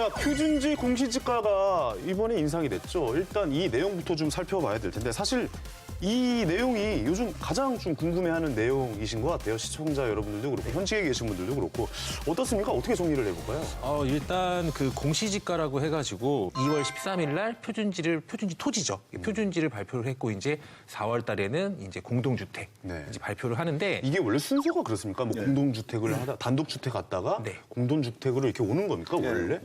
자, 표준지 공시지가가 이번에 인상이 됐죠. 일단 이 내용부터 좀 살펴봐야 될 텐데 사실 이 내용이 요즘 가장 좀 궁금해하는 내용이신 것 같아요. 시청자 여러분들도 그렇고 현직에 계신 분들도 그렇고 어떻습니까? 어떻게 정리를 해볼까요? 일단 그 공시지가라고 해가지고 2월 13일 날 표준지 토지죠. 표준지를 발표를 했고 이제 4월 달에는 이제 공동주택 네. 이제 발표를 하는데 이게 원래 순서가 그렇습니까? 뭐 공동주택을 하다 단독주택 갔다가 네. 공동주택으로 이렇게 오는 겁니까 원래?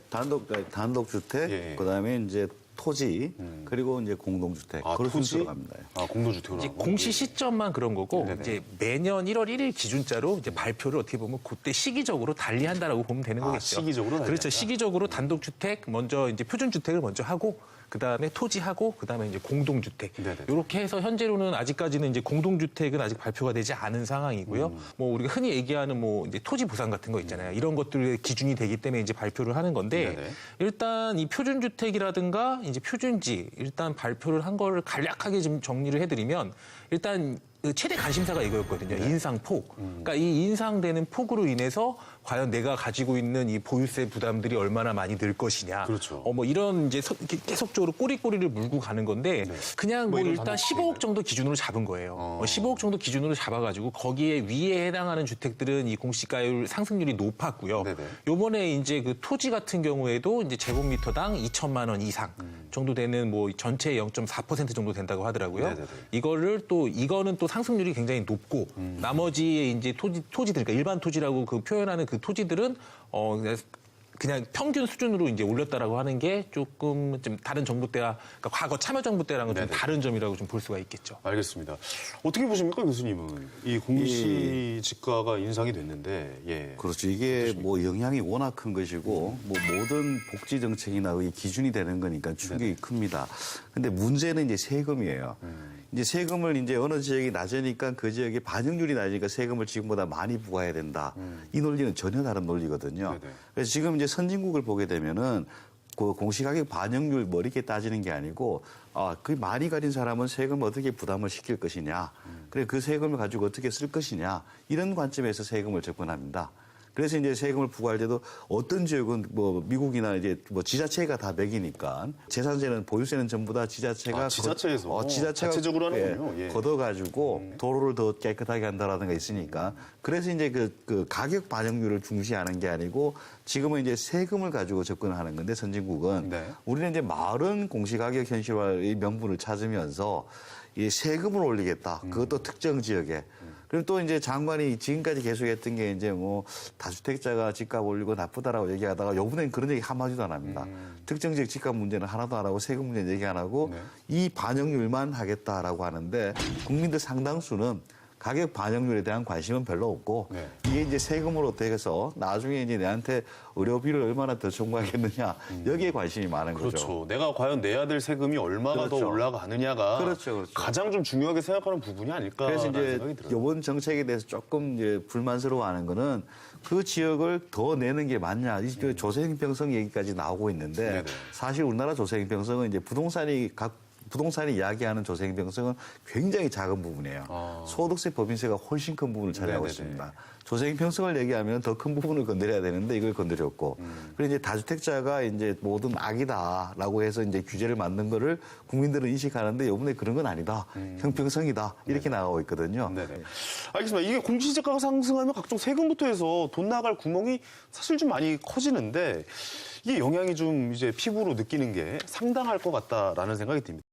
단독주택, 예. 그다음에 이제 토지, 그리고 이제 공동주택. 그걸 순서로 갑니다. 공동주택으로. 이제 하고. 공시 시점만 그런 거고 네네. 이제 매년 1월 1일 기준자로 이제 발표를 어떻게 보면 그때 시기적으로 달리한다라고 보면 되는 거겠죠. 시기적으로 달리한다. 그렇죠. 시기적으로 단독주택 먼저 이제 표준주택을 먼저 하고 그다음에 토지하고 그다음에 이제 공동주택. 네네. 이렇게 해서 현재로는 아직까지는 이제 공동주택은 아직 발표가 되지 않은 상황이고요. 뭐 우리가 흔히 얘기하는 뭐 이제 토지 보상 같은 거 있잖아요. 이런 것들의 기준이 되기 때문에 이제 발표를 하는 건데 네네. 일단 이 표준주택이라든가 이제 표준지 일단 발표를 한 거를 간략하게 좀 정리를 해드리면 일단 그 최대 관심사가 이거였거든요. 인상폭. 그러니까 이 인상되는 폭으로 인해서 과연 내가 가지고 있는 이 보유세 부담들이 얼마나 많이 늘 것이냐. 그렇죠. 뭐 이런 이제 이렇게 계속적으로 꼬리꼬리를 물고 가는 건데 그냥 뭐 이런 일단 단독주택을. 15억 정도 기준으로 잡은 거예요. 15억 정도 기준으로 잡아가지고 거기에 위에 해당하는 주택들은 이 공시가율 상승률이 높았고요. 네네. 요번에 이제 그 토지 같은 경우에도 이제 제곱미터당 2천만 원 이상 정도 되는 뭐 전체 0.4% 정도 된다고 하더라고요. 네네네. 이거는 또 상승률이 굉장히 높고 나머지 이제 토지들 그러니까 일반 토지라고 그 표현하는 그 토지들은 그냥 평균 수준으로 이제 올렸다라고 하는 게 조금 좀 다른 정부 때와 그러니까 과거 참여정부 때랑은 좀 네네. 다른 점이라고 좀 볼 수가 있겠죠. 알겠습니다. 어떻게 보십니까 교수님은? 이 공시지가가 인상이 됐는데 예. 그렇죠. 이게 뭐 영향이 워낙 큰 것이고 뭐 모든 복지 정책이나 의 기준이 되는 거니까 충격이 큽니다. 근데 문제는 이제 세금이에요. 이제 세금을 이제 어느 지역이 낮으니까 그 지역의 반영률이 낮으니까 세금을 지금보다 많이 부과해야 된다. 이 논리는 전혀 다른 논리거든요. 네네. 그래서 지금 이제 선진국을 보게 되면은 그 공시가격 반영률 뭐 이렇게 따지는 게 아니고 그 많이 가진 사람은 세금을 어떻게 부담을 시킬 것이냐. 그래 그 세금을 가지고 어떻게 쓸 것이냐. 이런 관점에서 세금을 접근합니다. 그래서 이제 세금을 부과할 때도 어떤 지역은 뭐 미국이나 이제 뭐 지자체가 다 매기니까 재산세는 보유세는 전부 다 지자체가 지자체에서 지자체가 자체적으로 하는군요. 예. 걷어가지고 도로를 더 깨끗하게 한다라든가 있으니까 그래서 이제 그 가격 반영률을 중시하는 게 아니고 지금은 이제 세금을 가지고 접근하는 건데 선진국은 네. 우리는 이제 마을은 공시가격 현실화의 명분을 찾으면서 이 세금을 올리겠다. 그것도 특정 지역에. 그리고 또 이제 장관이 지금까지 계속했던 게 이제 뭐 다주택자가 집값 올리고 나쁘다라고 얘기하다가 요번엔 그런 얘기 한마디도 안 합니다. 특정 지역 집값 문제는 하나도 안 하고 세금 문제는 얘기 안 하고 네. 이 반영률만 하겠다라고 하는데 국민들 상당수는 가격 반영률에 대한 관심은 별로 없고 네. 이게 이제 세금으로 돼서 나중에 이제 내한테 의료비를 얼마나 더 청구하겠느냐 여기에 관심이 많은 그렇죠. 거죠. 내가 과연 내야 될 세금이 얼마가 더 그렇죠. 올라가느냐가 그렇죠. 가장 좀 중요하게 생각하는 부분이 아닐까. 그래서 이제 생각이 들어요. 이번 정책에 대해서 조금 이제 불만스러워하는 거는 그 지역을 더 내는 게 맞냐. 이 조세형평성 얘기까지 나오고 있는데 네네. 사실 우리나라 조세형평성은 이제 부동산이 이야기하는 조세형평성은 굉장히 작은 부분이에요. 소득세, 법인세가 훨씬 큰 부분을 차지하고 네네네. 있습니다. 조세형평성을 얘기하면 더 큰 부분을 건드려야 되는데 이걸 건드렸고, 그리고 이제 다주택자가 이제 모든 악이다라고 해서 이제 규제를 만든 거를 국민들은 인식하는데 이번에 그런 건 아니다. 형평성이다. 이렇게 나가고 있거든요. 네네. 알겠습니다. 이게 공시지가가 상승하면 각종 세금부터 해서 돈 나갈 구멍이 사실 좀 많이 커지는데 이게 영향이 좀 이제 피부로 느끼는 게 상당할 것 같다라는 생각이 듭니다.